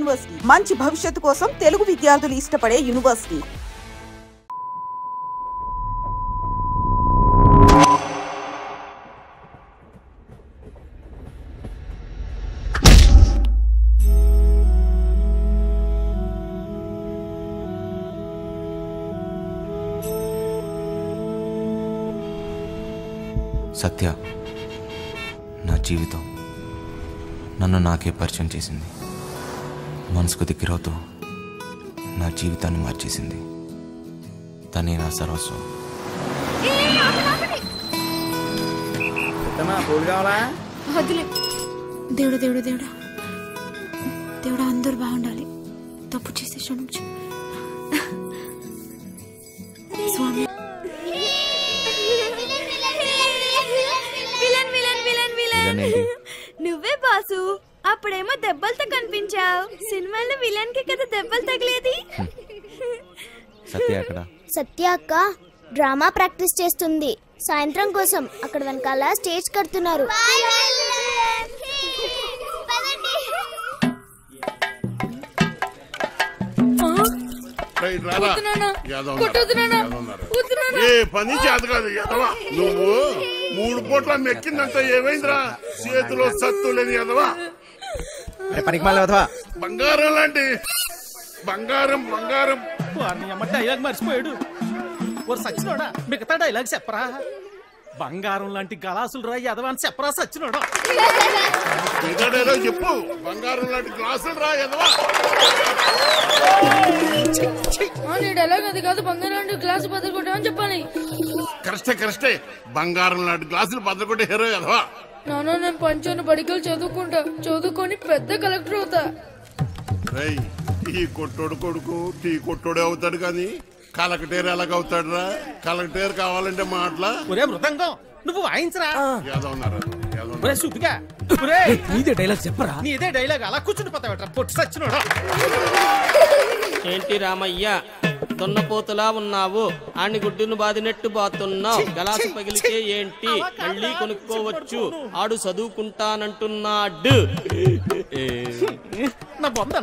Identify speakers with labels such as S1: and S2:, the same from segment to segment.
S1: University మంచి భవిష్యత్తు కోసం తెలుగు విద్యార్థులు ఇష్టపడే యూనివర్సిటీ.
S2: సత్య నా జీవితం, నన్ను నాకే పరిచయం చేసింది. మనసుకు దగ్గరవుతూ నా జీవితాన్ని మార్చేసింది. తనే నా సర్వస్వం.
S3: దేవుడా దేవుడా దేవుడా దేవుడా అందరూ బాగుండాలి. తప్పు చేసే క్షమించు స్వామి.
S4: నువ్వే బాసు. అప్పుడేమో దెబ్బలతో కనిపించావు. సినిమాలో విలన్ కి కదా దెబ్బలు తగిలేది.
S2: సత్య అక్కడ.
S5: సత్య అక్క డ్రామా ప్రాక్టీస్ చేస్తుంది. సాయంత్రం కోసం అక్కడ వెనకాల స్టేజ్ కడుతున్నారు.
S6: పని చేత కాదు ఎదవా. నువ్వు 3 పూట్ల మెక్కిందంటే ఏమైందిరా? చేతిలో సత్తు లేని ఎదవా. బంగారం లాంటి బంగారం బంగారం.
S7: డైలాగ్ మర్చిపోయాడు. సచ్చినోడా మిగతా డైలాగ్ చెప్పరా? బంగారం లాంటి గలాసులు రా ఎదవా అని చెప్పరా సచ్చినోడా?
S6: మిగతా డైలాగ్ చెప్పు. బంగారం లాంటి గ్లాసులు రా ఎదవా.
S4: డైలాగ్ అది కాదు. బంగారం లాంటి గ్లాసు బద్దలుకొట్టామని చెప్పాలి.
S6: కరెక్టే. బంగారం లాంటి గ్లాసులు బద్దలుకొట్టే హీరో ఎదవా.
S4: నాన్న నేను పంచాను బడికలు చదువుకొని పెద్ద కలెక్టర్ అవుతా.
S6: ఈ కొట్టోడు కొడుకు టీ కొట్టోడే అవుతాడు కానీ కలెక్టర్ ఎలాగవుతాడు రా? కలెక్టర్ కావాలంటే మాటలా.
S7: ఒరే మృదంగం నువ్వు వాయించరా.
S8: నీదే డైలాగ్ చెప్పరా?
S7: నీదే డైలాగ్ అలా కూర్చుని పోతావట పొట్టు సచ్చినోడా.
S9: ఏంటి రామయ్య దున్నపోతులా ఉన్నావు? ఆని గుడ్డును బాదినట్టు బాతున్నావు. గలాసు పగిలితే ఏంటి మళ్ళీ కొనుక్కోవచ్చు. ఆడు చదువుకుంటానంటున్నాడు.
S7: నా బొంద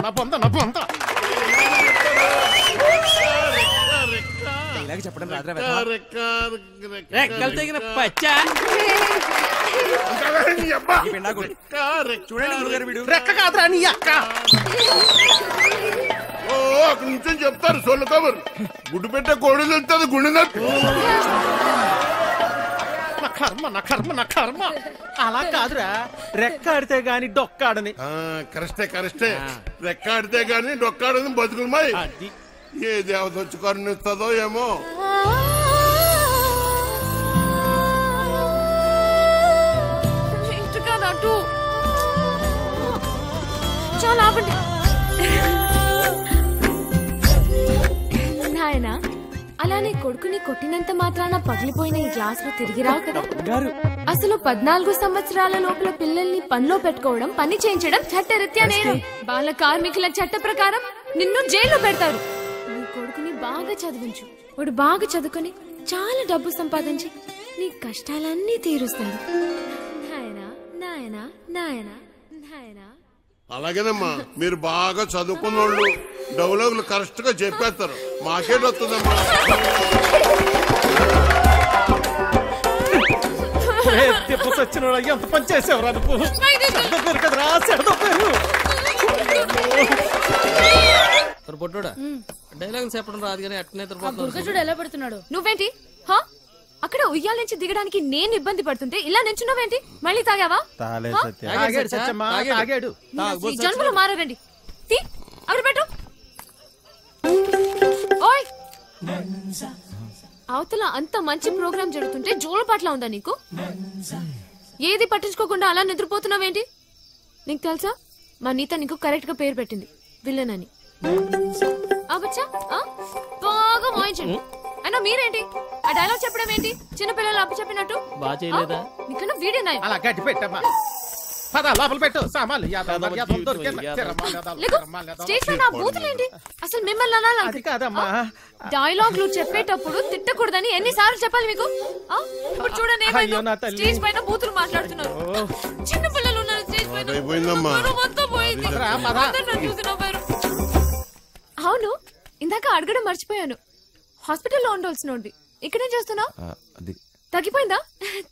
S8: చెప్పడం
S9: రెక్కలు తెగిన పచ్చా.
S7: రెక్క కాదురా నీ అక్క.
S6: అక్కడి నుంచి చెప్తారు సొల్లు కబురు. గుడ్డు పెట్టే కోడి వెళ్తుంది గుండె నొప్పి.
S7: నా కర్మ అలా కాదురా. రెక్కాడితే గాని డొక్కాడని.
S6: కరెక్టే. రెక్కాడితే గాని డొక్కాడని బతుకులమాయి. ఏ దేవత వచ్చి కరుణిస్తుందో ఏమో.
S3: చాలా ఆపండి నాయనా. అలానే కొడుకుని కొట్టినంత మాత్రాన పగిలిపోయిన ఈ గ్లాస్ లో తిరిగి రావు కదా. అసలు 14 సంవత్సరాల లోపల పిల్లల్ని పనిలో పెట్టుకోవడం, పని చేయించడం చట్టరీత్యా నేరం. బాల కార్మికుల చట్ట ప్రకారం నిన్ను జైల్లో పెడతారు. నీ కొడుకుని బాగా చదివించు. వాడు బాగా చదువుకుని చాలా డబ్బు సంపాదించి నీ కష్టాలన్నీ తీరుస్తాడు. నాయనా నాయనా నాయనా నాయనా.
S6: అలాగేనమ్మా. మీరు బాగా చదువుకున్న వాళ్ళు డైలాగులు కరెక్ట్ గా చెప్పేస్తారు. మాకేట్ వస్తుందమ్మా.
S7: సచ్చినోడా ఎంత పని చేసేవరా నువ్వు? కదరా
S9: పొట్టోడా డైలాగ్ చెప్పడం రాదు కానీ అట్నే
S4: ఎలా పెడుతున్నాడు.
S3: నువ్వేంటి అక్కడ ఉయ్యాల నుంచి దిగడానికి నేను ఇబ్బంది పడుతుంటే ఇలా నించున్నావేంటి? మళ్ళీ తాగావా? జన్మలో మారండి. అక్కడ పెట్టు. ఓయ్ అవతల అంత మంచి ప్రోగ్రామ్ జరుగుతుంటే జోల పాటలా ఉందా నీకు? ఏది పట్టించుకోకుండా అలా నిద్రపోతున్నావేంటి? నీకు తెలుసా మా నీత నీకు కరెక్ట్ గా పేరు పెట్టింది విలన్ అని. అవచ్చా బాగా మోయించండి. అయినా మీరేంటి ఆ డైలాగ్ చెప్పడం ఏంటి? చిన్నపిల్లలు అప్పు చెప్పినట్టు. నీకన్నా వీడేనా?
S7: అలా గట్టి పెట్టమ్మా. లోపల పెట్టు సామాన్లు.
S3: అసలు మిమ్మల్ని డైలాగ్లు చెప్పేటప్పుడు తిట్టకూడదని ఎన్నిసార్లు చెప్పాలి మీకు? ఇప్పుడు చూడండి స్టేజ్ పైన బూతులు మాట్లాడుతున్నారు. చిన్న పిల్లలు ఉన్నారు స్టేజ్
S6: అయిపోయిందమ్మా.
S3: అవును, ఇందాక అడగడం మర్చిపోయాను. హాస్పిటల్లో ఉండాల్సినోండి, ఇక్కడేం చేస్తున్నావు? తగ్గిపోయిందా?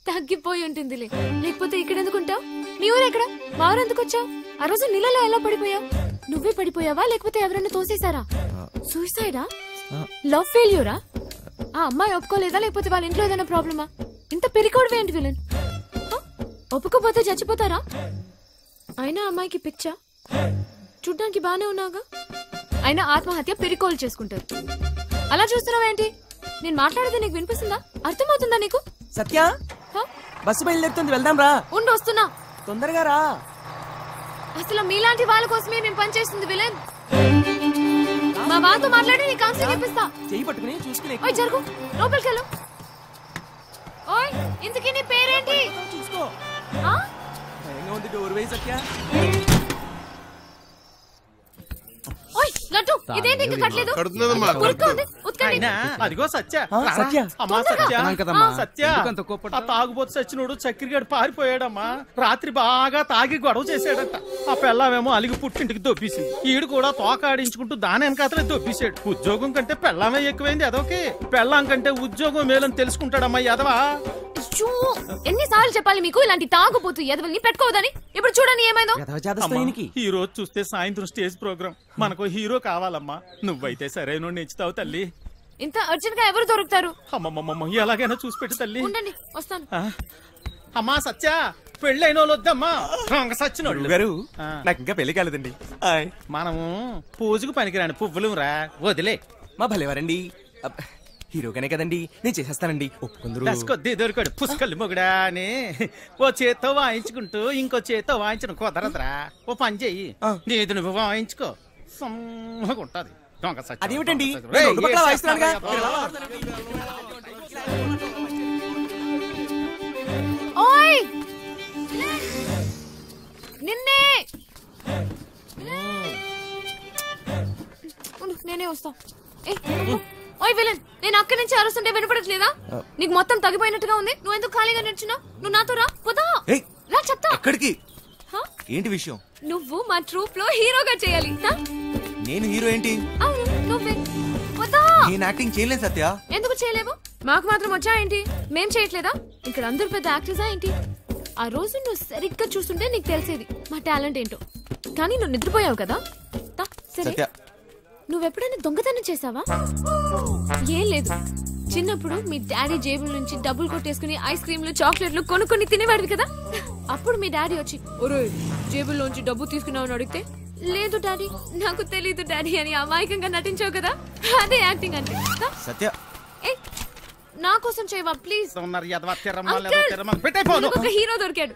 S3: తగ్గిపోయి ఉంటుందిలే, లేకపోతే ఇక్కడ ఎందుకుంటావు? నీ ఊరు ఎక్కడ? మా ఊరు ఎందుకు వచ్చావు? ఆ రోజు నీళ్ళలో ఎలా పడిపోయావు? నువ్వే పడిపోయావా లేకపోతే ఎవరైనా తోసేశారా? సూసైడా? లవ్ ఫెయిల్యూరా? ఆ అమ్మాయి ఒప్పుకోలేదా లేకపోతే వాళ్ళ ఇంట్లో ఏదైనా ప్రాబ్లమా? ఇంత పెరికోవడం ఏంటి విలన్? ఒప్పుకోపోతే చచ్చిపోతారా? అయినా అమ్మాయికి పిచ్చా? చూడ్డానికి బానే ఉన్నాగా. అయినా ఆత్మహత్య పెరికోలు చేసుకుంటారు. అలా చూస్తున్నావేంటి? నేను మాట్లాడేది నీకు వినిపిస్తుందా? అర్థమవుతుందా నీకు?
S8: సత్య, బస్సు బయలుదేరుతుంది, వెళ్దాం రా.
S3: ఉండి వస్తున్నా,
S8: తొందరగా రా.
S3: అసలు మీలాంటి వాళ్ళ కోసమే నేను పనిచేస్తుంది విలన్. మా వాళ్ళతో మాట్లాడి నీ కౌన్సిలింగ్ ఇప్పిస్తా.
S8: చెయ్యి పట్టుకుని చూసుకుని
S3: ఓయ్ జరుగు, లోపలికి వెళ్ళు. ఓయ్, ఇంతకీ నీ పేరేంటి?
S8: చూసుకో. భయంగా ఉంది, డోర్ వేయి సత్య.
S3: ఓయ్ లడ్డు, ఇదేంటి ఇంకా కట్టలేదు?
S7: అదిగో సత్య.
S8: సత్య,
S7: అమ్మా సత్య, సత్య ఆ తాగుబోతు సచ్చినోడు చక్కెరగాడు పారిపోయాడమ్మా. రాత్రి బాగా తాగి గొడవ చేశాడట. ఆ పెళ్ళామేమో అలిగి పుట్టింటికి దొబ్బేసింది. ఈడు కూడా తోకాడించుకుంటూ దాని వెనకాతలే దొబ్బేశాడు. ఉద్యోగం కంటే పెళ్ళామే ఎక్కువైంది అదొకే. పెళ్ళాం కంటే ఉద్యోగం మేలని తెలుసుకుంటాడమ్మా ఎదవా.
S3: ఎన్నిసార్లు చెప్పాలి మీకు ఇలాంటి తాగుబోతు ఎదవల్ని పెట్టుకోవద్దని? ఇప్పుడు చూడండి ఏమైందో.
S7: ఈ రోజు చూస్తే సాయంత్రం స్టేజ్ ప్రోగ్రామ్, మనకు హీరో కావాలమ్మా. నువ్వైతే సరైన నెచ్చుతావు తల్లి.
S3: ఇంత అర్జెంట్ గా ఎవరు దొరుకుతారు?
S7: అమ్మమ్మమ్మ, ఎలాగైనా చూసి పెట్టు తల్లి.
S3: ఉండండి, వస్తాను.
S7: అమ్మా సత్య, పెళ్ళైన వాళ్ళు వద్దమ్మా. సచ్చినోళ్ళు
S8: గారు, నాకు ఇంకా పెళ్లి కాలేదండి.
S7: మనము పూజకు పనికిరాని పువ్వులు రా, వదిలే.
S8: మా భలేవారండి, హీరోగానే కదండి, నేను చేసేస్తానండి.
S7: ఒప్పుకుందరు దొరికాడు పుష్కలు మొగుడా అని. ఓ చేత్తో వాయించుకుంటూ ఇంకో చేత్తో వాయించడం కుదరదురా. ఓ పని చెయ్యి, నీది నువ్వు వాయించుకో, సమ్మగుంటది.
S8: అదేమిటండి,
S3: ఓయ్ నిన్నే, నేనే వస్తా. ఓయ్ విలన్, నేను అక్కడి నుంచి అరుస్తుంటే వినపడట్లేదా? నీకు మొత్తం తగ్గిపోయినట్టుగా ఉంది. నువ్వు ఎందుకు ఖాళీగా నిల్చున్నావు? నువ్వు నాతో రా, పోదా రా, చెప్తా.
S2: ఎక్కడికి? ఏంటి విషయం?
S3: నువ్వు మా ట్రూప్ లో హీరోగా చేయాలి.
S2: నేను హీరో ఏంటి?
S3: అవును, నువ్వే. పోదా.
S2: నేను యాక్టింగ్ చేయలేను సత్య.
S3: ఎందుకు చేయలేవు? మాకు మాత్రం వచ్చా ఏంటి? మేం చేయట్లేదా? ఇక్కడ అందరు పెద్ద యాక్టర్సా ఏంటి? ఆ రోజు నువ్వు సరిగ్గా చూస్తుంటే నీకు తెలిసేది మా టాలెంట్ ఏంటో. కానీ నువ్వు నిద్రపోయావు కదా. సరే, నువ్వెప్పుడైనా దొంగతనం చేసావా? ఏం లేదు, చిన్నప్పుడు మీ డాడీ జేబుల నుంచి డబ్బులు కొట్టేసుకుని ఐస్ క్రీమ్లు చాక్లెట్లు కొనుక్కొని తినేవాడివి కదా. అప్పుడు మీ డాడీ వచ్చి ఒరే జేబుల్లోంచి డబ్బు తీసుకున్నావు అని అడిగితే లేదు డాడీ, నాకు తెలీదు డాడీ అని అమాయకంగా నటించావు కదా. అదే యాక్టింగ్ అంటే.
S2: సత్య,
S3: నా కోసం చేయవా ప్లీజ్? ఒక హీరో దొరికాడు.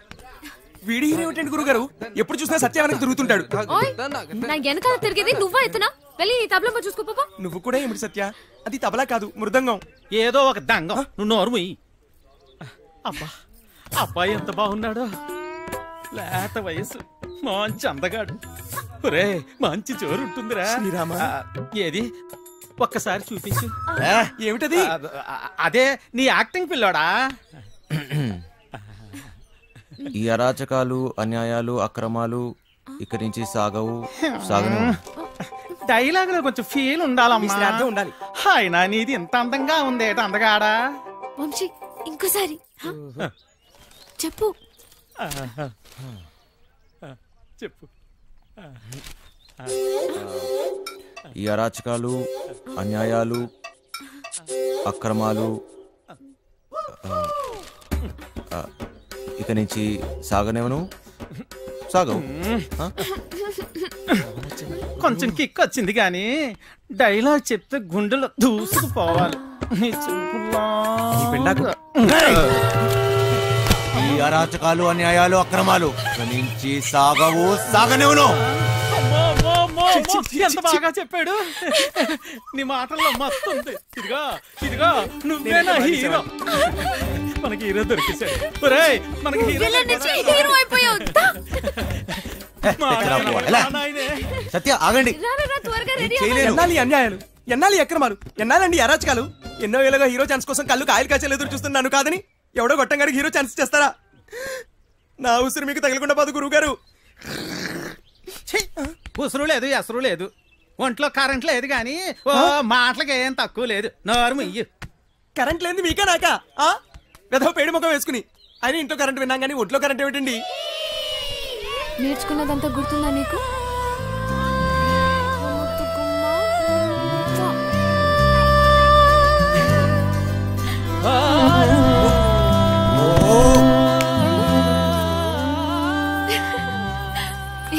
S8: వీడి హీరో ఏంటండి గురుగారు? ఎప్పుడు చూసినా సత్య వెనక తిరుగుతుంటాడు.
S3: నా వెనకాల తిరిగేది నువ్వా ఎత్తునా? వెళ్ళి తబలా చూసుకోపా.
S8: నువ్వు కూడా ఏమిటి సత్య? అది తబలా కాదు, మృదంగం.
S7: ఏదో ఒక దంగం. నువ్వు నోరు మూయి. అబ్బా, అబ్బాయి ఎంత బాగున్నాడో. లేత వయసు, మంచి అందగాడు. ఒరే మంచి జోరు ఉంటుందిరా.
S8: శ్రీరామ,
S7: ఏది ఒక్కసారి చూపించు.
S8: ఏమిటది?
S7: అదే నీ యాక్టింగ్ పిల్లోడా.
S2: ఈ అరాచకాలు, అన్యాయాలు, అక్రమాలు ఇక్కడి నుంచి సాగను.
S7: డైలాగ్ లో కొంచెం ఫీల్ ఉండాలమ్మా.
S8: ఉండాలి.
S7: అయినా నీది ఇంత అందంగా ఉంది అందగాడా.
S3: వంశీ, ఇంకోసారి చెప్పు.
S7: చెప్పు.
S2: ఈ అరాచకాలు, అన్యాయాలు, అక్రమాలు ఇక నుంచి సాగనేవను. సాగవు.
S7: కొంచెం కిక్ వచ్చింది కానీ డైలాగ్ చెప్తే గుండెలో దూసుకుపోవాలి.
S2: ఈ అరాచకాలు, అన్యాయాలు, అక్రమాలు ఇక నుంచి సాగనేవను.
S7: ఎంత బాగా చెప్పాడు. నీ మాటల్లో మస్తుంది. ఇదిగో నువ్వేనా హీరో. మనకి హీరో దొరికేశాడు. మనకి
S3: హీరో అయిపోయావు.
S2: సత్య ఆగండి.
S8: ఎన్నాలి అన్యాయాలు, ఎన్నాలి అక్రమాలు, ఎన్నాలండి అరాచకాలు. ఎన్నో ఏళ్ళగా హీరో ఛాన్స్ కోసం కళ్ళు కాయలు కాచేలు ఎదురు చూస్తున్నాను కాదని ఎవడో గొట్టంగారికి హీరో ఛాన్స్ చేస్తారా? నా ఉసిరి మీకు తగలకుండా పోదు గురువు గారు.
S7: ఉసురు లేదు ఎసరు లేదు, ఒంట్లో కరెంట్ లేదు గాని ఓ మాటలకి ఏం తక్కువ లేదు. నోరు ముయ్యి.
S8: కరెంట్ లేదు మీకే నాకా? వెధవ పేడి ముఖం వేసుకుని ఆయన ఇంట్లో కరెంట్ విన్నాం కానీ ఒంట్లో కరెంట్ ఏమిటండి?
S3: నేర్చుకున్నదంతా గుర్తుందా నీకు?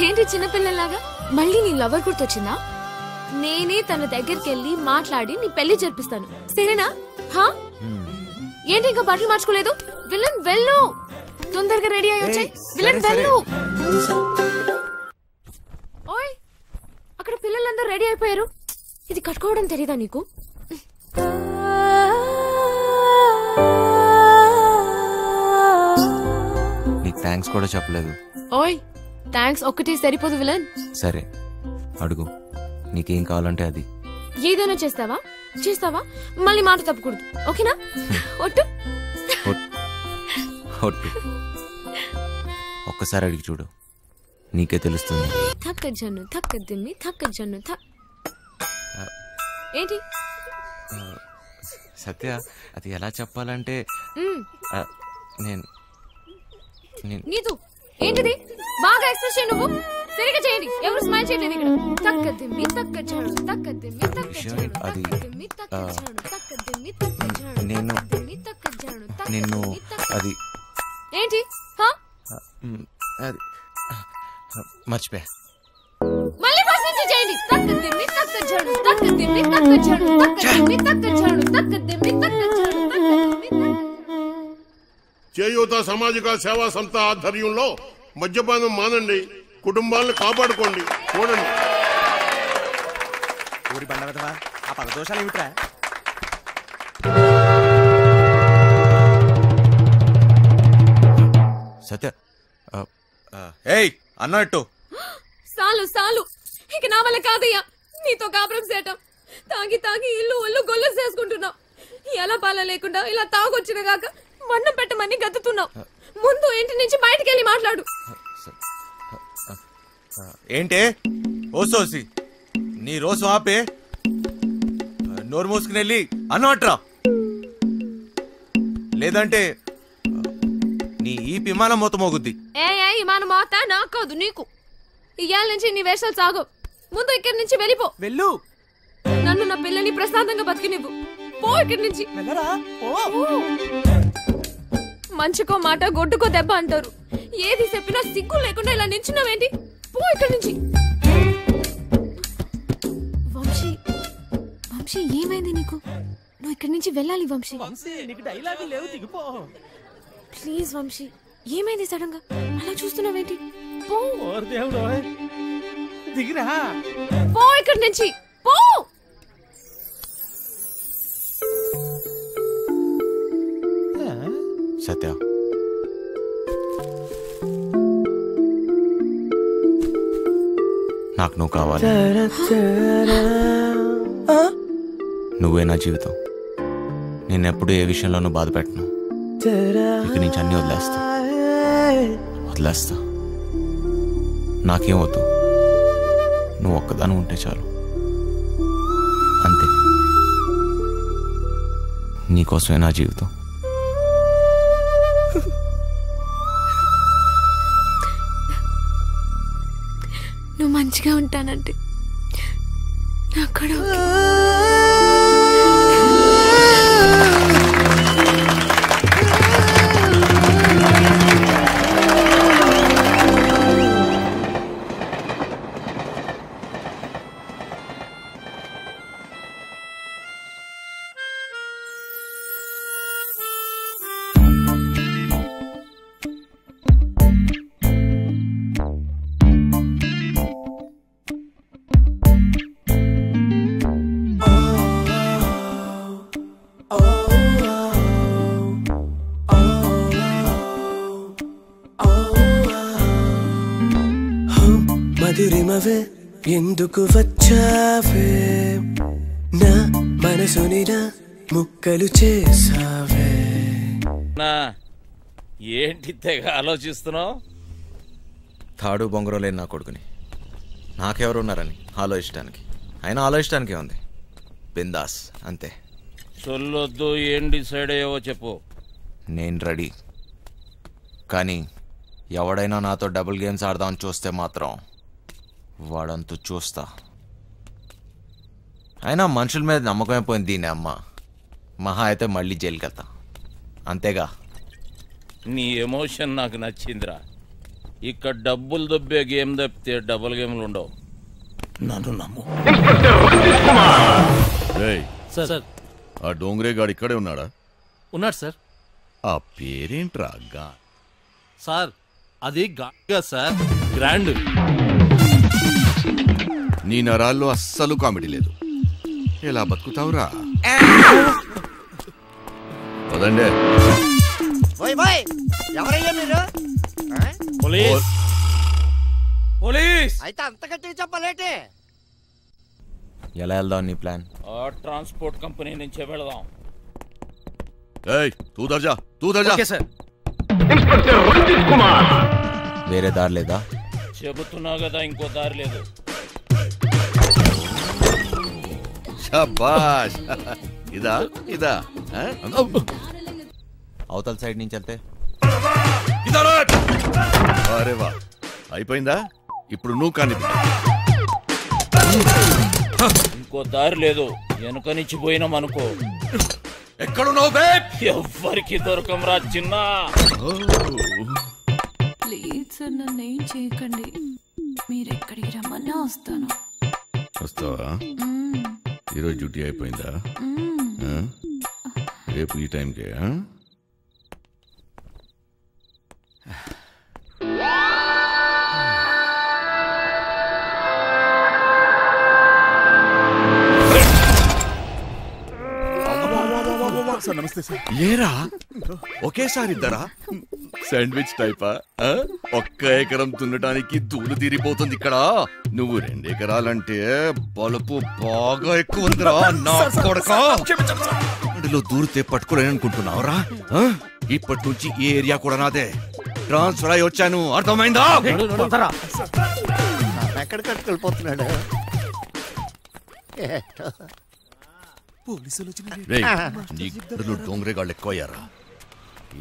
S3: ఏంటి చిన్నపిల్లలాగా మళ్ళీ నీ లవర్ గుర్తొచ్చిందా? నేనే తన దగ్గరికి వెళ్ళి మాట్లాడి నీ పెళ్లి జరిపిస్తాను, సరేనా? ఏంటి ఇంకా బట్టలు మార్చుకోలేదు? విలన్ వెళ్ళు, తొందరగా రెడీ అయ్యి వచ్చాయి. విలన్ వెళ్ళు. ఓయ్, అక్కడ పిల్లలందరూ రెడీ అయిపోయారు. ఇది కట్టుకోవడం తెలీదా నీకు?
S2: నీకు థ్యాంక్స్ కూడా చెప్పలేదు.
S3: ఓయ్, థ్యాంక్స్ ఒక్కటి సరిపోదు విలన్.
S2: సరే అడుగు, నీకేం కావాలంటే అది.
S3: ఏదైనా చేస్తావా? మళ్ళీ మాట తప్పకూడదు, ఓకేనా? ఒట్టు.
S2: ఒక్కసారి అడిగి చూడు, నీకే తెలుస్తుంది.
S3: ఏంటి
S2: సత్య, అది ఎలా చెప్పాలంటే
S3: నీతు ఏంటిది? బాగా ఎక్స్ప్రెస్ చేయి, నువ్వు సరిగా చేయండి. ఎవరు స్మైల్ చేయలేదు ఇక్కడ. తక్కదిమ్మి తక్కజాడు తక్కదిమ్మి తక్కజాడు తక్కదిమ్మి తక్కజాడు తక్కదిమ్మి తక్కజాడు తక్కదిమ్మి తక్కజాడు
S2: నిన్ను అది
S3: ఏంటి?
S2: అది మర్చిపోయా.
S3: మళ్ళీ ఫస్ట్ నుంచి చేయండి. తక్కదిమ్మి తక్కజాడు తక్కదిమ్మి తక్కజాడు తక్కదిమ్మి తక్కజాడు తక్కదిమ్మి తక్కజాడు తక్కదిమ్మి.
S6: చేయూత సామాజిక సేవా సంస్థ ఆధ్వర్యంలో మద్యపానం మానండి, కుటుంబాలను కాపాడుకోండి. చూడండి
S8: ఊరి బండవదవా, ఆ పదదోషాలు ఏమిట్రా?
S2: సత్య, ఏయ్ అన్నట్టు
S3: సాలు ఇక నా వల్ల కాదయ్యా నీతో కాపురం చేయటం. తాగి ఇల్లు ఒళ్ళు గొల్లు చేసుకుంటున్నావు. ఎలా పాల లేకుండా ఇలా తాగొచ్చిన గాక వన్నం పెట్టమని గతుతున్నావు. ముందు ఇంటి నుంచి బయటికి వెళ్ళి మాట్లాడు.
S2: ఏంటే ఓసోసి, నీ రోజు ఆపే, నోరు మూసుకుని వెళ్ళి అన్నట్రా, లేదంటే నీ ఈ విమానం మొత్తం మోగుద్ది.
S3: విమానం మోత నాకు కాదు నీకు. ఇయ్యాల నుంచి నీ వేషాలు సాగు. ముందు ఇక్కడి నుంచి వెళ్ళిపో.
S8: వెళ్ళు.
S3: నన్ను నా పిల్లని ప్రశాంతంగా బతికినివ్వు. పో ఇక్కడి నుంచి. మంచికో మాట గొడ్డుకో దెబ్బ అంటారు. ఏది చెప్పినా సిగ్గు లేకుండా ఇలా నించున్నావేంటి? పో ఇక్కడి నుంచి. వంశీ ఏమైంది నీకు? నువ్వు ఇక్కడి నుంచి వెళ్ళాలి వంశీ. ప్లీజ్ వంశీ, ఏమైంది సడన్ గా అలా చూస్తున్నావేంటి? పో.
S7: దిగిరా,
S3: పో ఇక్కడి నుంచి, పో.
S2: సత్య, నాకు నువ్వు కావాలి. నువ్వే నా జీవితం. నేనెప్పుడు ఏ విషయంలోనూ బాధ పెట్టను. ఇక నుంచి అన్ని వదిలేస్తా. నాకేం వద్దు, నువ్వు ఒక్కదాని ఉంటే చాలు, అంతే. నీకోసమే నా జీవితం.
S3: నువ్వు మంచిగా ఉంటానంటే నాకు కూడా
S10: మధురిమవే ఎందుకు వచ్చావే, నా మనసుని నా ముక్కలు చేసావే.
S11: నా ఏంటి తెగ ఆలోచిస్తున్నావు?
S2: తాడు బొంగరం లేని నా కొడుకుని నాకెవరున్నారని ఆలోచించడానికి. అయినా ఆలోచించడానికే ఉంది. బిందాస్ అంతే.
S11: సొల్లొద్దు. ఏం డిసైడ్ అయ్యావో చెప్పు.
S2: నేను రెడీ. కానీ ఎవడైనా నాతో డబుల్ గేమ్స్ ఆడదామని చూస్తే మాత్రం వాడంతూ చూస్తా. అయినా మనుషుల మీద నమ్మకమే పోయింది దీని అమ్మ. మహా అయితే మళ్ళీ జైలుకి వెళ్తా అంతేగా.
S11: నీ ఎమోషన్ నాకు నచ్చిందిరా. ఇక్కడ డబ్బులు దొబ్బే గేమ్ తప్పితే డబుల్ గేమ్లు ఉండవు. నన్ను నమ్ము.
S12: సార్
S6: ఆ డోంగ్రే గాడు ఇక్కడే ఉన్నాడా?
S12: ఉన్నాడు సార్.
S6: ఆ పేరేంట్రా?
S12: సార్ అది గా సార్, గ్రాండ్.
S6: నీ నరాల్లో అస్సలు కామెడీ లేదు. ఎలా బతుకుతావురా? పదండే.
S13: ఎవరయ్యా మీరు?
S12: పోలీస్
S13: అయితే అంతకంటే చెప్పలేటే.
S2: ఎలా వెళ్దాం నీ ప్లాన్?
S11: ఆ ట్రాన్స్పోర్ట్ కంపెనీ నుంచే వెళదాం.
S2: వేరే దారి లేదా?
S11: చెబుతున్నా కదా, ఇంకో దారి లేదు.
S6: శభాష్. ఇదా ఇదా
S2: అవతల సైడ్ నుంచి వెళ్తే
S6: అరే వా, అయిపోయిందా? ఇప్పుడు నువ్వు కానీ
S11: ఇంకో దారి లేదు. వెనుక నుంచి పోయినాం అనుకో.
S6: ఎక్కడున్నావు?
S11: ఎవ్వరికి దొరకంరా చిన్న.
S3: ప్లీజ్ సార్ నన్ను ఏం చేయకండి. మీరు ఎక్కడికి రమ్మన్నా వస్తాను.
S6: వస్తావా? ఈరోజు డ్యూటీ అయిపోయిందా? రేపు ఈ టైంకే? ఏరా ఒకేసారి ఇద్దరా? శాండ్విచ్ టైపా? ఒక్క ఎకరం దున్నడానికి ధూళి తీరిపోతుంది ఇక్కడ. నువ్వు 2 ఎకరాలంటే బలుపు బాగా ఎక్కువ ఉందిరా నా కొడకా. అందులో దూరితే పట్టుకోలేననుకుంటున్నావురా? ఇప్పటి నుంచి ఈ ఏరియా కూడా నాదే. ట్రాన్స్ఫర్ అయి వచ్చాను, అర్థమైందా?
S13: ఎక్కడికట్టుకు వెళ్ళిపోతున్నాడు.
S6: నీకు డోంగ్రే గాళ్ళు ఎక్కువ అయ్యారా?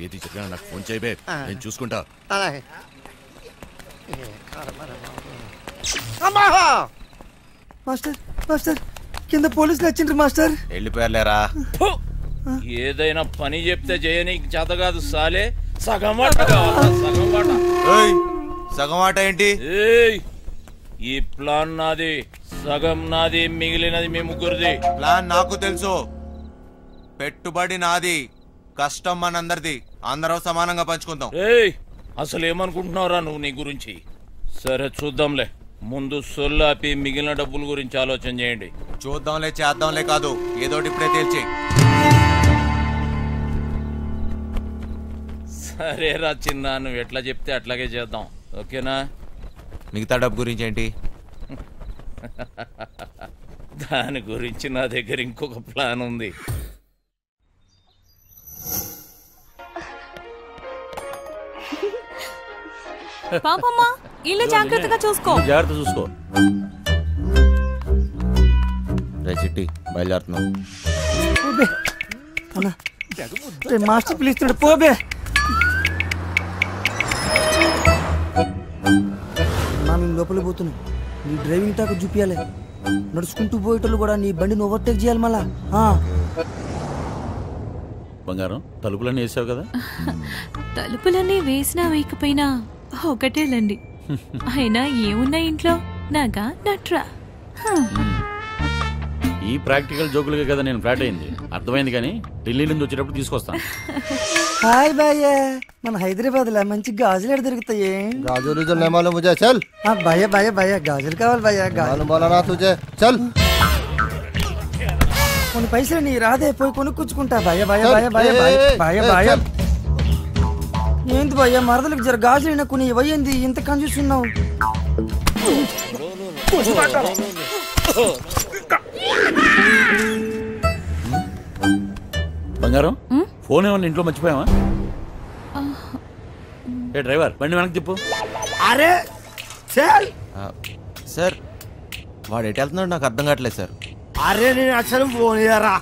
S6: ఏది చెప్పినా నాకు ఫోన్ చేయబే, నేను చూసుకుంటా.
S13: మాస్టర్ మాస్టర్ కింద పోలీసులు వచ్చిండ్రు మాస్టర్.
S2: వెళ్ళిపోయారులేరా.
S11: ఏదైనా పని చెప్తే చేయనీకి చేత కాదు సాలే. సగం వాట కావాలా? సగం వాట.
S2: సగం వాట ఏంటి?
S11: ఈ ప్లాన్ నాది, సగం నాది, మిగిలినది మీ ముగ్గురిది.
S2: ప్లాన్ నాకు తెలుసు. పెట్టుబడి నాది, కష్టం మనందరిది. అందరం సమానంగా పంచుకుందాం.
S11: అసలు ఏమనుకుంటున్నావురా నువ్వు నీ గురించి? సరే చూద్దాంలే. ముందు సొల్లాపి మిగిలిన డబ్బుల గురించి ఆలోచన చేయండి.
S2: చూద్దాంలే చేద్దాంలే కాదు, ఏదోటి ఇప్పుడే తేల్చి.
S11: సరేరా చిన్న, నువ్వు ఎట్లా చెప్తే అట్లాగే చేద్దాం. ఓకేనా?
S2: మిగతా డబ్బు గురించి ఏంటి?
S11: దాని గురించి నా దగ్గర ఇంకొక ప్లాన్ ఉంది.
S3: పాపమ్మా, ఇల్లు జాగ్రత్తగా చూసుకో.
S12: జాగ్రత్త చూసుకో.
S2: రే చిట్టి, బయలుదేరుతున్నాం.
S13: మాస్టర్ పిలుస్తున్నాడు, పోబే. మేము లోపల పోతున్నాం. నీ డ్రైవింగ్ టాక్ చూపించాలి. నడుచుకుంటూ పోయేటోళ్ళు కూడా నీ బండిని ఓవర్టేక్ చేయాలి మళ్ళా.
S12: బంగారం, తలుపులన్నీ వేసావు కదా?
S3: తలుపులన్నీ వేసినా వేయకపోయినా ఒకటేలండి. అయినా ఏమున్నా ఇంట్లో నాగా నట్రా.
S12: ఈ ప్రాక్టికల్ జోకులుగా కదా నేను ఫ్లాట్ అయింది. అర్థమైంది, కానీ ఢిల్లీ నుంచి వచ్చేటప్పుడు తీసుకొస్తాను.
S13: హాయ్ భయ్య, మన హైదరాబాద్ లో మంచి గాజులు ఎక్కడ దొరుకుతాయి?
S14: గాజులు చల్.
S13: భయ్య భయ్య భయ్య గాజులు కావాలి భయ్య. కొన్ని పైసలు నీ రాదే, పోయి కొనుక్కుంటా. భయ్య భయ్య భయ్య భయ్య భయ్య భయ్య. ఏంది భయ్య, మరదలకు జర గాజులు కొన్ని ఇవ్వండి, ఇంత కన్ఫ్యూస్తున్నావు.
S12: బంగారం, ఫోన్ ఏమన్నా ఇంట్లో మర్చిపోయావా? ఏ డ్రైవర్, బండి వెనక్కి తిప్పు.
S13: అరే
S2: సార్ వాడు ఎటు వెళ్తున్నాడు నాకు అర్థం కావట్లేదు సార్.
S15: అరే నేను అసలు పోనీయరా.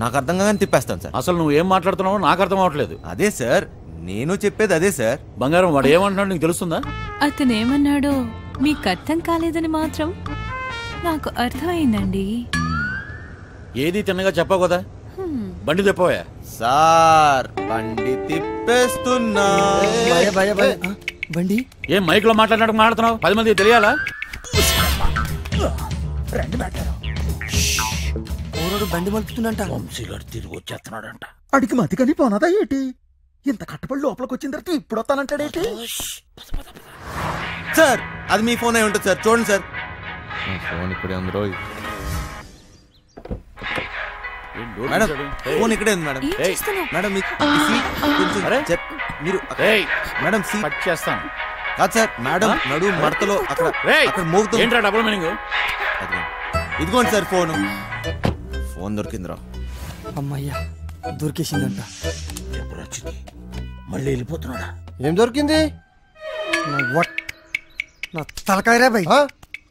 S2: నాకు అర్థం కాగానే తిప్పేస్తాను సార్.
S12: అసలు నువ్వు ఏం మాట్లాడుతున్నావో నాకు అర్థం అవట్లేదు.
S2: అదే సార్ నేను చెప్పేది అదే సార్.
S12: బంగారం వాడు ఏమంటున్నాడు నీకు తెలుస్తుందా?
S16: అతను ఏమన్నాడో మీకు అర్థం కాలేదని మాత్రం నాకు అర్థమైందండి.
S12: ఏది తిన్నగా చెప్పావు కదా. బండి తిప్పవా?
S2: సార్ బండి తిప్పేస్తున్నా.
S13: బండి
S12: ఏం మైక్ లో మాట్లాడుతున్నావు? 10 మంది తెలియాలా?
S13: బండి మలుపుతుందంట.
S11: వంశీగాడు తిరిగి వచ్చేస్తున్నాడంట.
S7: అడిగి మతికని పోనదా ఏంటి? ఇంత కట్టబడి లోపలికి వచ్చిన తర్వాత ఇప్పుడు వస్తానంటాడేంటి?
S2: సార్ అది మీ ఫోన్ అయి ఉంటుంది సార్, చూడండి సార్. ఫోన్ ఇక్కడే ఉంది రోయ్. మేడం ఫోన్ ఇక్కడే ఉంది మేడం. మేడం మీరు మేడం సీట్
S12: చేస్తాను
S2: కాదు సార్. మేడం నడు మడతలో అక్కడ మోగుతుంది.
S12: Double meaning.
S2: ఇదిగోండి సార్ ఫోన్. ఫోన్ దొరికిందిరా.
S13: అమ్మయ్యా దొరికేసిందంట.
S11: మళ్ళీ వెళ్ళిపోతున్నాడా?
S14: ఏం దొరికింది?
S13: నా తలకాయరా భయ్.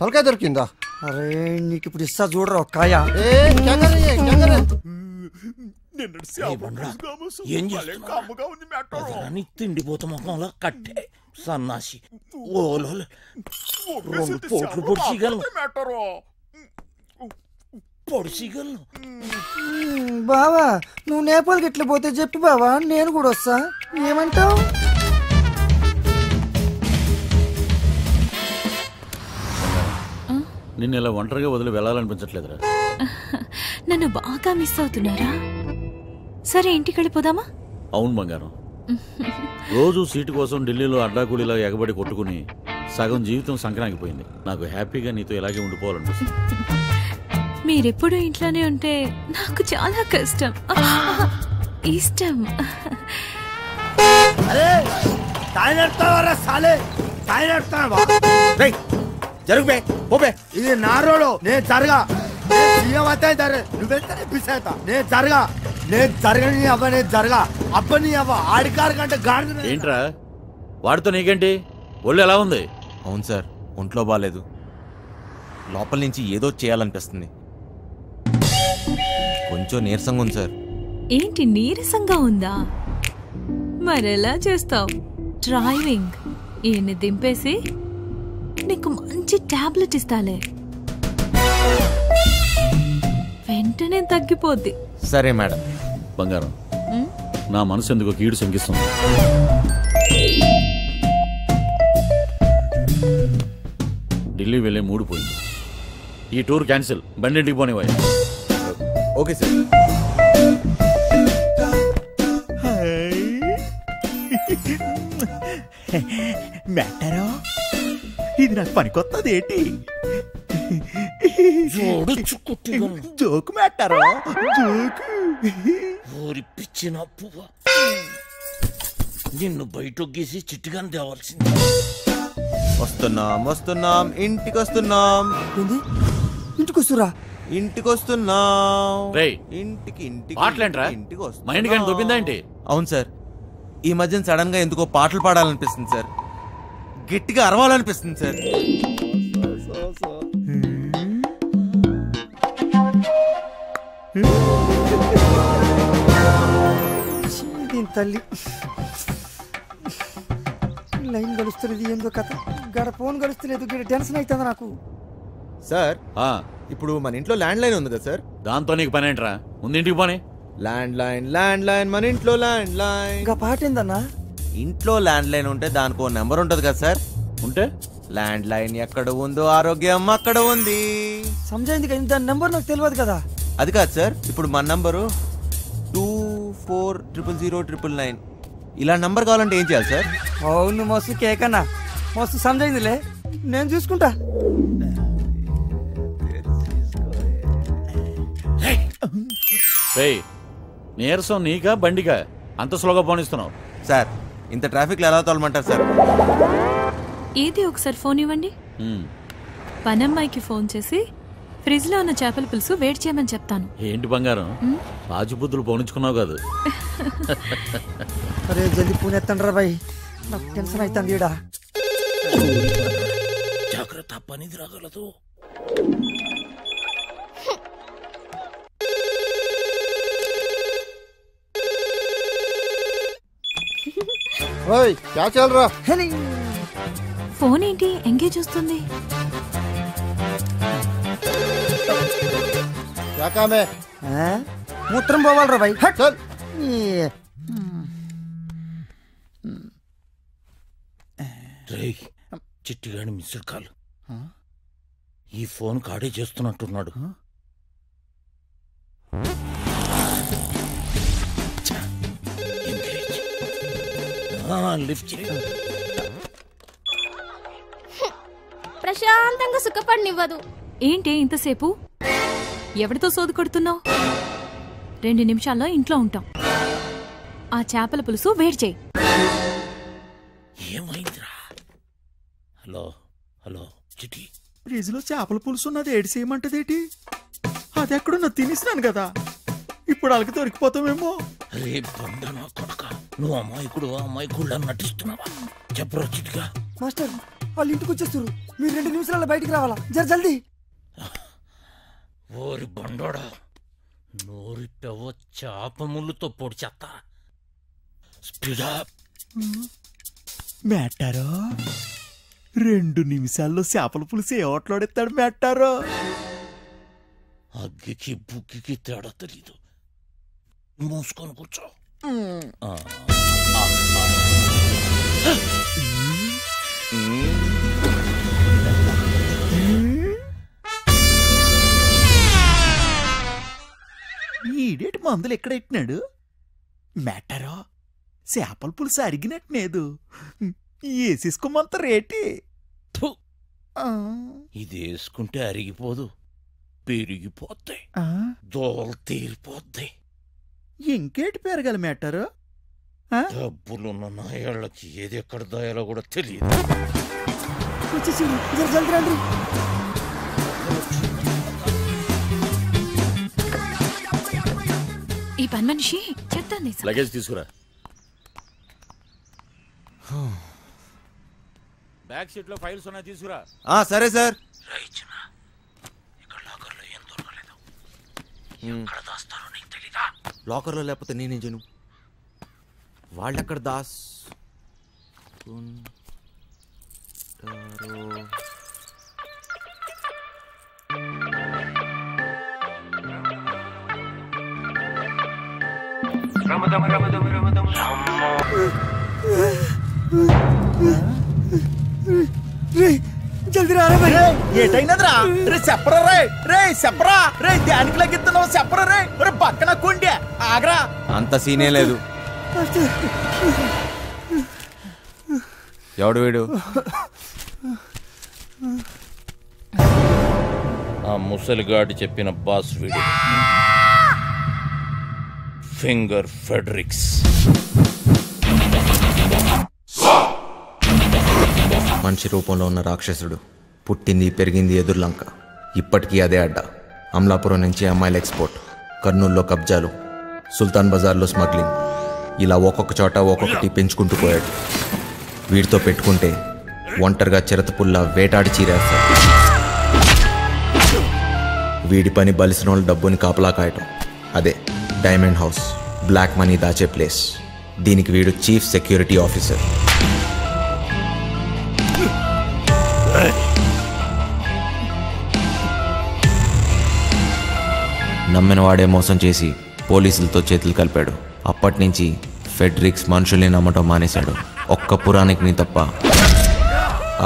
S14: తలకాయ దొరికిందా?
S13: అరే నీకు ఇప్పుడు ఇస్తా చూడరా కాయ.
S11: ఏం చేస్తున్నావు? తిండిపోత ముఖంలో కట్టే సన్నాసి. ఓలో 2 పోట్లు పొడిచిగలను.
S13: బావా నువ్వు నేపాల్కి ఎట్లా పోతే చెప్పు బావా, నేను కూడా వస్తా. ఏమంటావు?
S12: నిన్ను ఇలా ఒంటరిగా వదిలి వెళ్ళాలనిపించట్లేదురా.
S16: నన్ను బాగా మిస్ అవుతున్నారా? సరే ఇంటికి వెళ్ళిపోదామా?
S12: అవును బంగారం. రోజు సీటు కోసం ఢిల్లీలో అడ్డాకూడిలా ఎగబడి కొట్టుకుని సగం జీవితం సంక్రాంతిపోయింది. నాకు హ్యాపీగా నీతో ఇలాగే ఉండిపోవాలనిపిస్తుంది.
S16: మీరెప్పుడు ఇంట్లోనే ఉంటే నాకు చాలా కష్టం, ఇష్టం.
S15: ఇది నా రోడ్. నేను జరగా నువ్వెంత నేను జరగా నేను జరగని అవ్వ. నేను జరగా అబ్బని అవ్వ. ఆడికారు కంటే గాడి.
S12: ఏంట్రా వాడితో నీకేంటి? ఒళ్ళు ఎలా ఉంది?
S2: అవును సార్ ఒంట్లో బాగాలేదు. లోపల నుంచి ఏదో చేయాలనిపిస్తుంది. కొంచెం నీరసంగా ఉంది సార్.
S16: ఏంటి నీరసంగా ఉందా? మరెలా చేస్తావు? డ్రైవింగ్ ఈయన్ని దింపేసి నీకు మంచి టాబ్లెట్ ఇస్తాలే, వెంటనే తగ్గిపోద్ది.
S2: సరే మేడం.
S12: బంగారం నా మనసు ఎందుకు కీడు శంకిస్తుంది. ఢిల్లీ వెళ్ళే మూడు పోయింది. ఈ టూర్ క్యాన్సిల్. బండింటికి పోనివా?
S2: Okay sir.
S7: మ్యాటరో ఇది నాకు పనికొత్తది ఏంటి? జోకు మ్యాటరో జోకు.
S11: ఊరి పిచ్చిన పువ్వ నిన్ను బయటొగ్గేసి చిట్టుగాని తేవాల్సింది.
S2: వస్తున్నాం ఇంటికి వస్తున్నాం.
S13: ఇంటికి వస్తురా?
S2: ఇంటికి వస్తున్నాం.
S12: ఇంటికి మైండ్ కానీ దొబ్బిందా ఏంటి?
S2: అవును సార్ ఈ మధ్యన సడన్ గా ఎందుకో పాటలు పాడాలనిపిస్తుంది సార్. గట్టిగా అరవాలనిపిస్తుంది సార్.
S13: తల్లి లైన్ గడుస్తున్నది ఏందో కథ. గడ ఫోన్ గడుస్తలేదు. టెన్షన్ అవుతుంది నాకు.
S2: సార్ ఇప్పుడు మన ఇంట్లో ల్యాండ్ లైన్ ఉంది కదా సార్.
S12: దాంతో నీకు పని ఏంట్రా? ముందు ఇంటికి పోనీ.
S2: ల్యాండ్ లైన్ మన ఇంట్లో ల్యాండ్ లైన్.
S13: ఇంకా పాట ఏందన్నా?
S2: ఇంట్లో ల్యాండ్ లైన్ ఉంటే దానికో నెంబర్ ఉంటది కదా సార్.
S12: ఉంటే
S2: ల్యాండ్ లైన్ ఎక్కడ ఉందో ఆరోగ్యం అక్కడ ఉంది.
S13: సమజైంది కదా. దాని నెంబర్ నాకు తెలియదు కదా.
S2: అది కాదు సార్. ఇప్పుడు మన నంబరు 240009. ఇలా నంబర్ కావాలంటే ఏం చేయాలి సార్?
S13: అవును మస్తు కేకన్నా, మస్తు సమజైందిలే, నేను చూసుకుంటా.
S12: నీరసం నీకా బండికా అంత స్లోగా పోనిస్తున్నావు?
S2: సార్ ఇంత ట్రాఫిక్ లో ఎలా తోలమంటారు సార్?
S16: ఏది ఒకసారి ఫోన్ ఇవ్వండి. పనమ్మాయికి ఫోన్ చేసి ఫ్రిడ్జ్ లో ఉన్న చేపల పులుసు వేడి చేయమని చెప్తాను.
S12: ఏంటి బంగారం రాజుబుద్ధులు పోనించుకున్నావు కాదు?
S13: అరే జల్దీ పూణెత్తండి రా బాయ్, నాకు టెన్షన్ అవుతుంది.
S11: జాగ్రత్త, పనిది రాగలదు.
S14: ఓయ్ క్యా చల్ రా?
S16: ఫోన్ ఏంటి ఎంగేజ్ వస్తుంది?
S14: క్యా కామ్ హై?
S13: మూత్రం పోవాలరా భయ్.
S14: చల్.
S11: రేయ్, చిట్టిగాని మిస్డ్ కాల్. ఈ ఫోన్ కాడే చేస్తున్నట్టున్నాడు. లిఫ్ట్ చేయి.
S3: ప్రశాంతంగా సుఖపడినివ్వదు.
S16: ఏంటి ఇంతసేపు? ఎవరితో సోది కొడుతున్నావు? 2 నిమిషాల్లో ఇంట్లో ఉంటాం. ఆ చేపల పులుసు వేడి చేయి.
S11: ఏమైందిరా? హలో హలో చిటి,
S7: ఫ్రిజ్ లో చేపల పులుసు ఉన్నది ఏడు చేయమంటదేటి? అది ఎక్కడున్నా తినేసినాను కదా, ఇప్పుడు అలాగే దొరికిపోతామేమో.
S11: రే బంధనా కొడక, నువ్వు అమ్మాయికుళ్ళ నటిస్తున్నావా? చెప్పరా చిటిగా.
S13: మాస్టర్ వాళ్ళు ఇంటికి వచ్చేస్తారు, మీరు 2 నిమిషాల్లో బయటికి రావాలా, జల్దీ.
S11: ఓరి బండోడా, నోరిట్టవో చేప ముళ్ళుతో పొడి చేస్తా. స్పీడా.
S7: మేటారో 2 నిమిషాల్లో చేపల పులుసు ఏ ఓట్లాడెత్తాడు మేటారో.
S11: అగ్గికి బుగ్గికి తేడా తెలీదు. మూసుకొని కూర్చో.
S7: ఈడేటి మందులు ఎక్కడెట్టినాడు మేటారో? చేపల పులుసు అరిగినట్టునేదు, వేసేసుకోమంత రేటి.
S11: ఇది వేసుకుంటే అరిగిపోదు, పెరిగిపోతాయి, దోలు తీరిపోద్ది.
S7: ఇంకేటి పెరగాలి మేటారు?
S11: డబ్బులున్న నాయాళ్ళకి ఏది ఎక్కడ దాయాలో కూడా తెలియదు.
S16: ఈ పని మనిషి చెప్తాను.
S12: లగేజ్ తీసుకురా. బ్యాక్ సీట్ లో ఫైల్స్ ఉన్నాయి, తీసుకురా.
S2: సరే సార్. లాకర్లో లేకపోతే నేనేం చేయను? వాళ్ళెక్కడ దాస్
S7: జల్దీ రారా భయ్. ఏటైనదిరా? రే చెప్పరా రే, రే చెప్పరా రే, దానికి లగిస్తున్నావు చెప్పరా రే. రే పక్కన కొండే ఆగరా.
S2: అంత సీనే లేదు. ఎవడు వీడు?
S11: ఆ ముసలిగాడి చెప్పిన బాస్ వీడు, ఫింగర్ ఫెడరిక్స్.
S2: మనిషి రూపంలో ఉన్న రాక్షసుడు, పుట్టింది పెరిగింది ఎదుర్లంక, ఇప్పటికీ అదే అడ్డ. అమలాపురం నుంచి అమ్మాయిల ఎక్స్పోర్ట్, కర్నూలులో కబ్జాలు, సుల్తాన్ బజార్లో స్మగ్లింగ్, ఇలా ఒక్కొక్క చోట ఒక్కొక్కటి పెంచుకుంటూ పోయాడు. వీడితో పెట్టుకుంటే ఒంటరిగా చిరతపుల్లా వేటాడి చీరేస్తాడు. వీడి పని బలిసిన వాళ్ళ డబ్బుని కాపలా కాయటం. అదే డైమండ్ హౌస్, బ్లాక్ మనీ దాచే ప్లేస్. దీనికి వీడు చీఫ్ సెక్యూరిటీ ఆఫీసర్. నమ్మిన వాడే మోసం చేసి పోలీసులతో చేతులు కలిపాడు. అప్పటి నుంచి ఫెడ్రిక్స్ మనుషుల్ని నమ్మటం మానేశాడు. ఒక్క పురాణికిని తప్ప.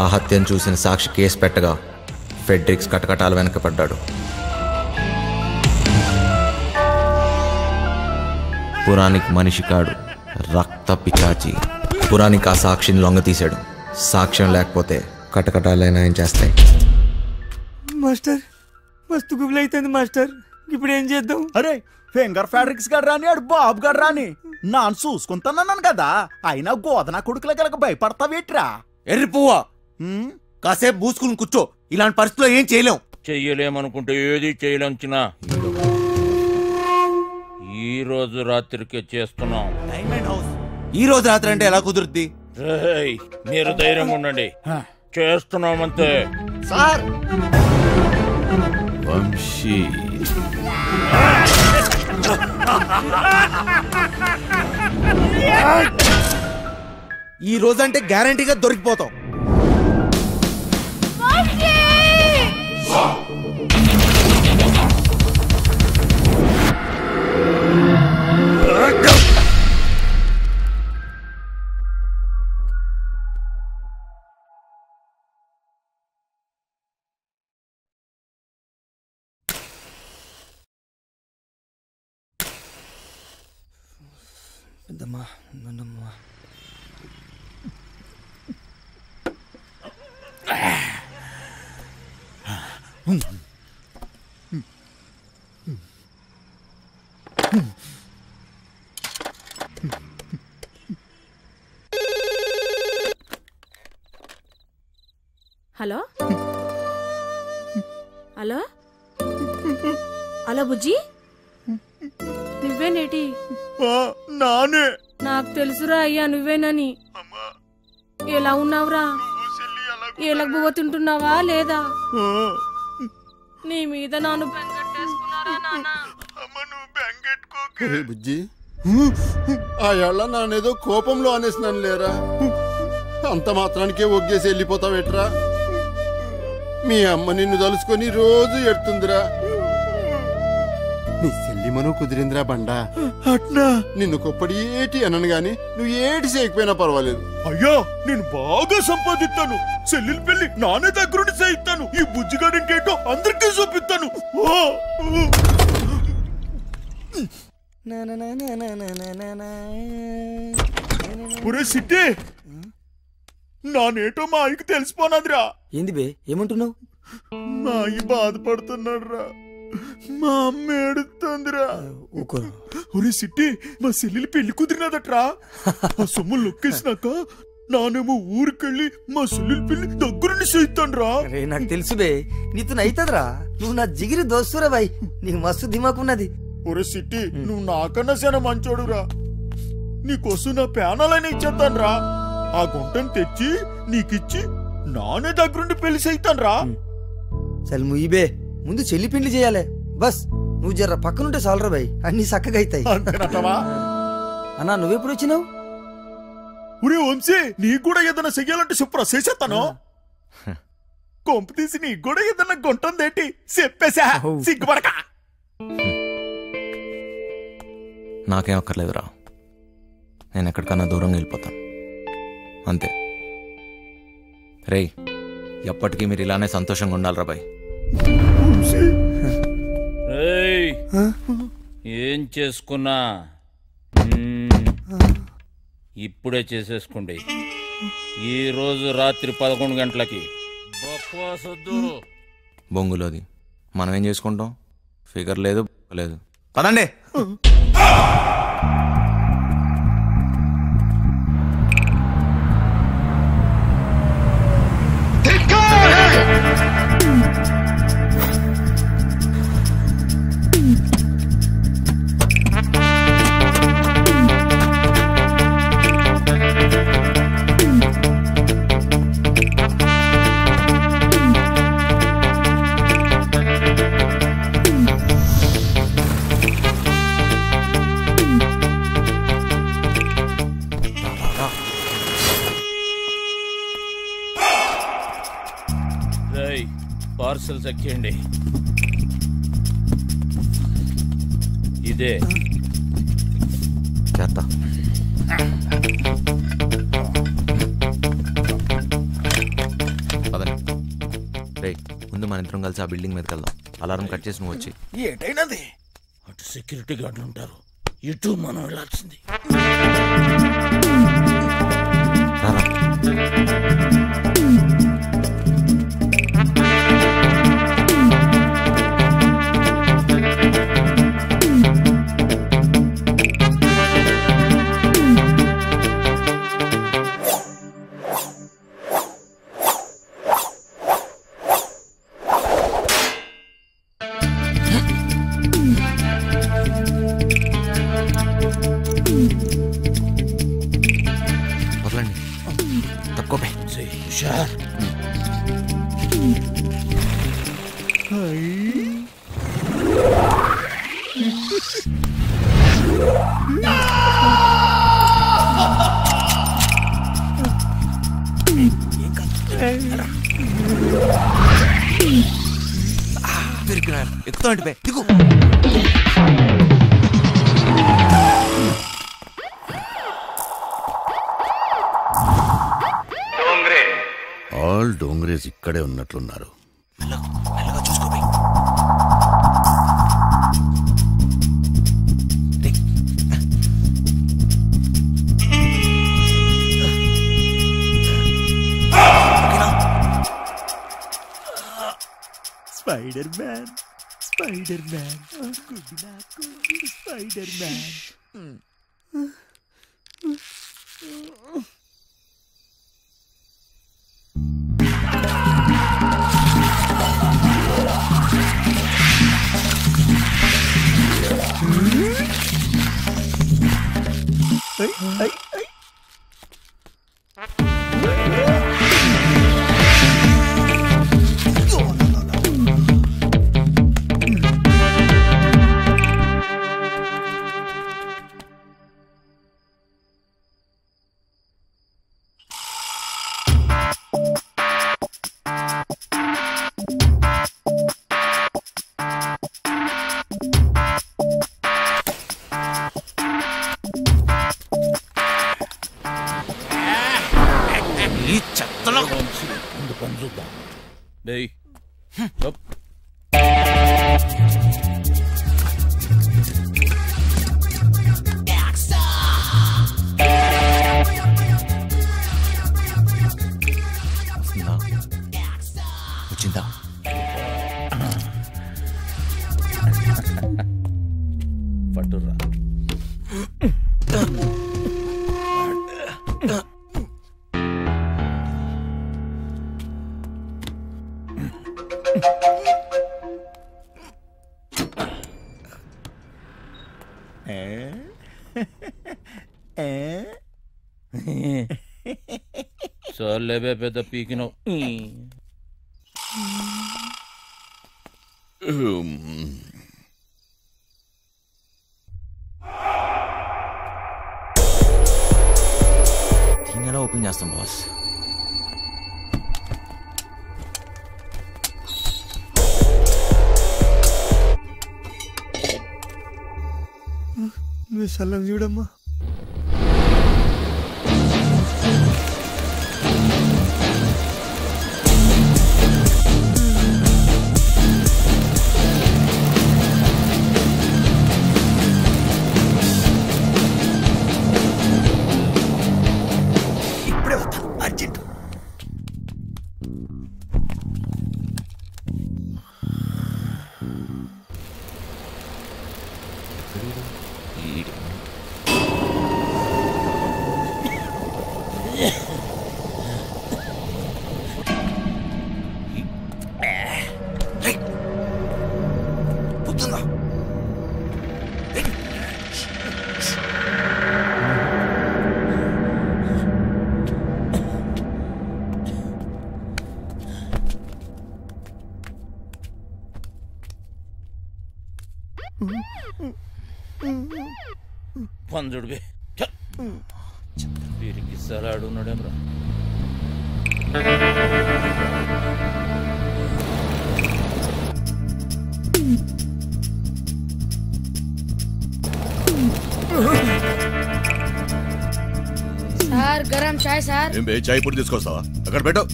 S2: ఆ హత్యను చూసిన సాక్షి కేసు పెట్టగా ఫెడ్రిక్స్ కటకటాలు వెనకపడ్డాడు. పురాణిక్ మనిషి కాడు, రక్త పిచాచి. పురాణిక్ ఆ సాక్షిని లొంగతీశాడు. సాక్ష్యం లేకపోతే కటకటాలైనా ఏం చేస్తాయి?
S13: మాస్టర్ మస్తు గుబులు అవుతుంది మాస్టర్, ఇప్పుడు ఏం చేద్దాం?
S7: అరే ఫింగర్ ఫెడరిక్స్ గడ్ రాని, ఆడు బాబు గడ్ రాని, నాను చూసుకుంటానన్నాను కదా. అయినా గోదనా కొడుకుల గలక భయపడతావేట్రా?
S2: ఎర్రి పువ్వా, కాసేపు పూసుకుని కూర్చో. ఇలాంటి పరిస్థితుల్లో ఏం చేయలేం.
S11: చెయ్యలేమనుకుంటే ఏది చేయలేంచినా ఈ రోజు రాత్రికే చేస్తున్నాం.
S2: ఈ రోజు రాత్రి అంటే ఎలా కుదురుద్ది?
S11: మీరు ధైర్యంగా ఉండండి, చేస్తున్నామంతే.
S14: సార్
S11: వంశీ
S15: ఈ రోజంటే గ్యారంటీగా దొరికిపోతాం.
S13: పెద్దమ్మా నన్నమ్మా
S17: హలో హలో హలో బుజ్జి, నువ్వేనేటి?
S6: నానే.
S17: నాకు తెలుసురా అయ్యా నువ్వేనని. ఎలా ఉన్నావురా? ఏలక తింటున్నావా లేదా? నీ మీద నాను బెంగట్టేసుకున్నారా నాన్న?
S14: బుజ్జి, ఆ ఏళ్ళ నానేదో కోపంలో అనేసినాను లేరా, అంత మాత్రానికే ఒగ్గేసి వెళ్ళిపోతావేట్రా? మీ అమ్మ నిన్ను తలుసుకొని రోజు ఎడుతుందిరా. నీ సెల్లిమను కుదిరిందిరా బండా.
S6: అట్నా
S14: నిన్ను కొప్పడి ఏటి అనను గాని నువ్వు ఏటి చేయకపోయినా పర్వాలేదు.
S6: అయ్యా నేను బాగా సంపాదిస్తాను. చెల్లెలి పెళ్లి నానే దగ్గరుండి చేయిస్తాను. ఈ బుజ్జిగాడు ఇంకేంటో అందరికీ చూపిస్తాను. ఒరే సిట్టి, నానేటో మా అయ్యకి తెలిసిపోనాదిరా.
S13: ఏంది బే, ఏమంటున్నావు?
S6: మా అయ్య బాధపడుతున్నాడు రా. మా అమ్మ ఏడుతుందిరా. ఒరే సిట్టి, మా చెల్లెలి పెళ్లి కుదిరినదట్రా. ఆ సొమ్ము లొక్కేసినాక నానేమో ఊరికెళ్ళి మా చెల్లెలి పెళ్లి దగ్గరుండి చేయిస్తాను రా.
S13: నాకు తెలుసు బే, నీతో అయితదిరా. నువ్వు నా జిగిరి దోస్తురా బాయ్, నీకు మస్తు దిమాకున్నది.
S6: ఒరే సిట్టి, నువ్వు నాకన్నా చాలా మంచోడురా. నీకోసం నా ప్యానాలైనా ఇచ్చేస్తాను రా. ఆ గుంటను తెచ్చి నీకిచ్చి నానే దగ్గరుండి పెళ్లి చేయిస్తాను రా.
S13: చల్ ముయిబే, ముందు చెల్లి పెళ్లి చేయాలి. బస్ నువ్వు జర్ర పక్కనుంటే చాలరా బాయ్, అన్ని చక్కగా అవుతాయి. అన్నా నువ్వెప్పుడు వచ్చినావు?
S6: ఒరే వంశీ, నీకు కూడా ఏదైనా చెయ్యాలంటే చెప్పురా, చేసేస్తాను. కొంపు తీసి నీకు కూడా ఏదైనా గుంటుందేంటి చెప్పేసా, సిగ్గుపడక.
S2: నాకేం అక్కర్లేదురా, నేను ఎక్కడికన్నా దూరంగా వెళ్ళిపోతాను అంతే. రేయ్, ఎప్పటికీ మీరు ఇలానే సంతోషంగా ఉండాలిరా బాయ్.
S11: ఏం చేసుకున్నా ఇప్పుడే చేసేసుకోండి. ఈ రోజు రాత్రి 11 గంటలకి
S2: బొంగులోది. మనం ఏం చేసుకుంటాం? ఫిగర్ లేదు లేదు. పదండి.
S11: పార్సల్ చెక్ చేయండి. ఇదే
S2: చేస్తా. పదండి. రేయ్, ముందు మన ఇద్దరం కలిసి ఆ బిల్డింగ్ మీదకి వెళ్దాం. అలారం కట్ చేసి నువ్వు వచ్చి.
S11: ఏటైనది? అటు సెక్యూరిటీ గార్డులు ఉంటారు, ఇటు మనం వెళ్ళాల్సింది.
S2: వదలండి, తక్కువ
S11: హుషార్.
S2: ఎక్కుతా అంటే దిగు.
S6: ఆల్ డోంగ్రేజ్ ఇక్కడే ఉన్నట్లున్నారు.
S15: Spider Man, Spider Man, Spider Man.
S2: వచ్చిందా?
S11: పట్టురా. చాలేబే పెద్ద పీకినావు.
S2: ఎలా ఓపెన్ చేస్తాం బాస్?
S15: నువ్వు సల్లం చూడమ్మా.
S2: ఇప్పుడే వస్తాను, అర్జెంట్. పుచ్చుందా?
S11: పంజుడు బే వీరికి సలాడు ఉన్నాడేమ్రా.
S17: సార్ గరం చాయ్ సార్.
S6: ఏం బే చాయ్ పొడి తీసుకొస్తావా? అక్కడ పెట్టు.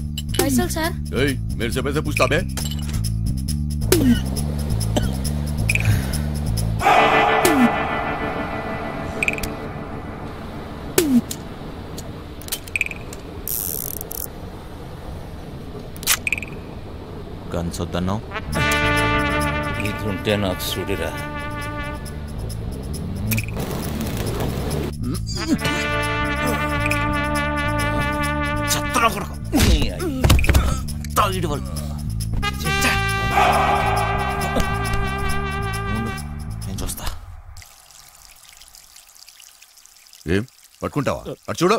S17: పైసలు సార్.
S6: ఏయ్ మేరే సే పైసే పూछता बे.
S2: గన్స్ వద్దన్నావు.
S11: ఇది ఉంటే నాకు చూడిరా.
S2: చెత్తలో కొడుకు తాగిడు వాళ్ళు. నేను చూస్తా.
S6: ఏం పట్టుకుంటావా? అటు చూడు.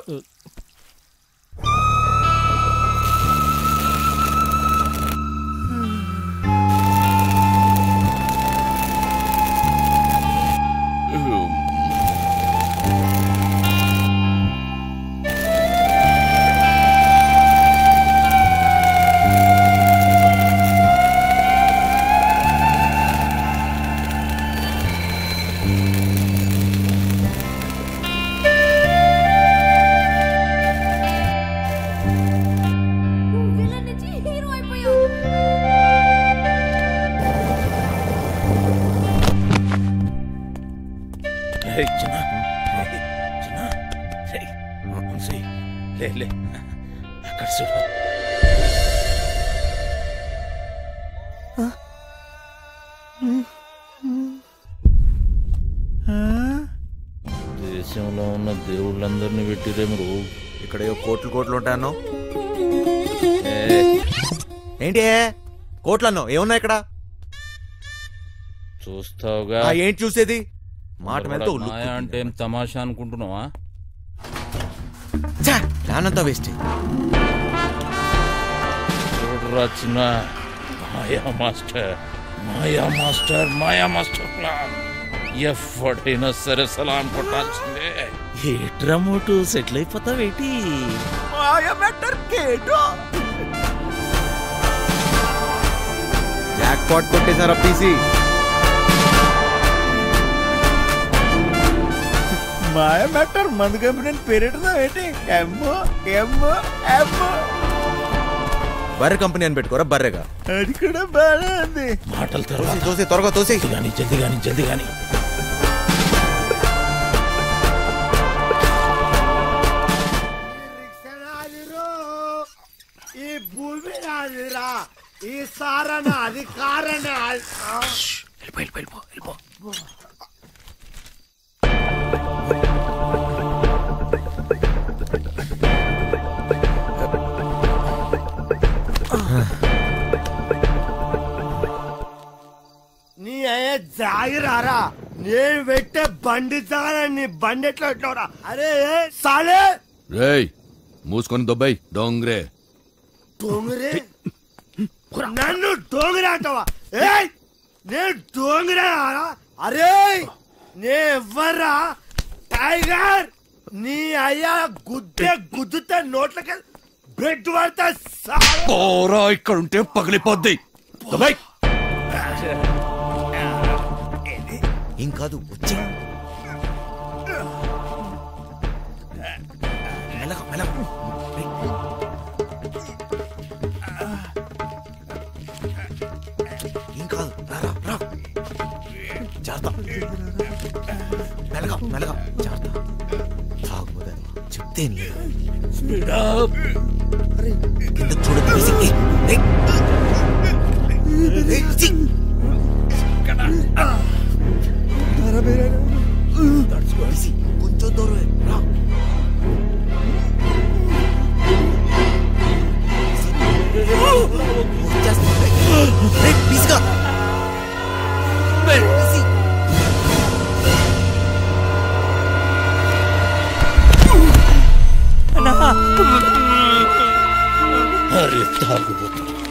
S11: చిన్న చిన్న లే లే అక్కడ చూడు. దేశంలో ఉన్న దేవుళ్ళందరినీ పెట్టిరేమరు.
S2: ఇక్కడ కోట్లు కోట్లు ఉంటాను. ఏంటి కోట్లు అన్నావు? ఏమున్నా ఇక్కడ?
S11: చూస్తావుగా.
S2: ఏంటి చూసేది? మాట మీద
S11: మాయా అంటే ఏం తమాషా అనుకుంటున్నావా?
S2: ప్లాన్ అంతా వేస్ట్.
S11: చూడరా చిన్న, మాయా మాస్టర్ మాయా మాస్టర్ మాయా మాస్టర్ ప్లాన్ ఎవ్వడైనా సరే సలాం కొట్టాల్సిందే.
S12: ఏట్రా మోటు సెటిల్ అయిపోతావేటి?
S2: జాక్ పాట్ కొట్టేశారా పీసీ?
S15: మాయ మ్యాటర్ మందు కంపెనీ పేరెట్టుదా ఏంటి? ఎమ్మో ఎమ్మో ఎమ్మో
S2: బర్రె కంపెనీ అని పెట్టుకోరా బర్రెగా.
S15: అది కూడా బాగా ఉంది.
S11: మాటలు తర్వాత
S2: తోసి త్వరగా తోసి.
S11: జల్ది కానీ జల్ది కానీ.
S15: ఈ భూమి నాదిరా, ఈ సారణ అధికారణ.
S11: వెళ్ళిపో.
S15: నీ అయ్యే జాగిరారా, నేను పెట్టే బండి నీ బండి ఎట్లా పెట్టినవరా? అరే సాలే
S6: రేయ్ మూసుకొని దొబ్బాయి డోంగ్రే.
S15: డోంగరే నన్ను డోంగరే అంటావా? ఏయ్ నేను డోంగరే ఆరా? అరే నే ఎవ్వరా? టైగర్ నీ అయ్యా గుద్దుతే నోట్లకి బ్రెడ్ పడతా.
S6: పోరా ఇక్కడ ఉంటే పగిలిపోద్ది. దొబ్బాయి.
S2: ఏం కాదు వచ్చి ఏం కాదు. రా జాగ్రత్త. మెల్లగా జాగ్రత్త. చెప్తే కింద చూడదు. కొంచెం దూరం రా. ప్లీజ్గా
S11: అరే తాగుబోతున్నా,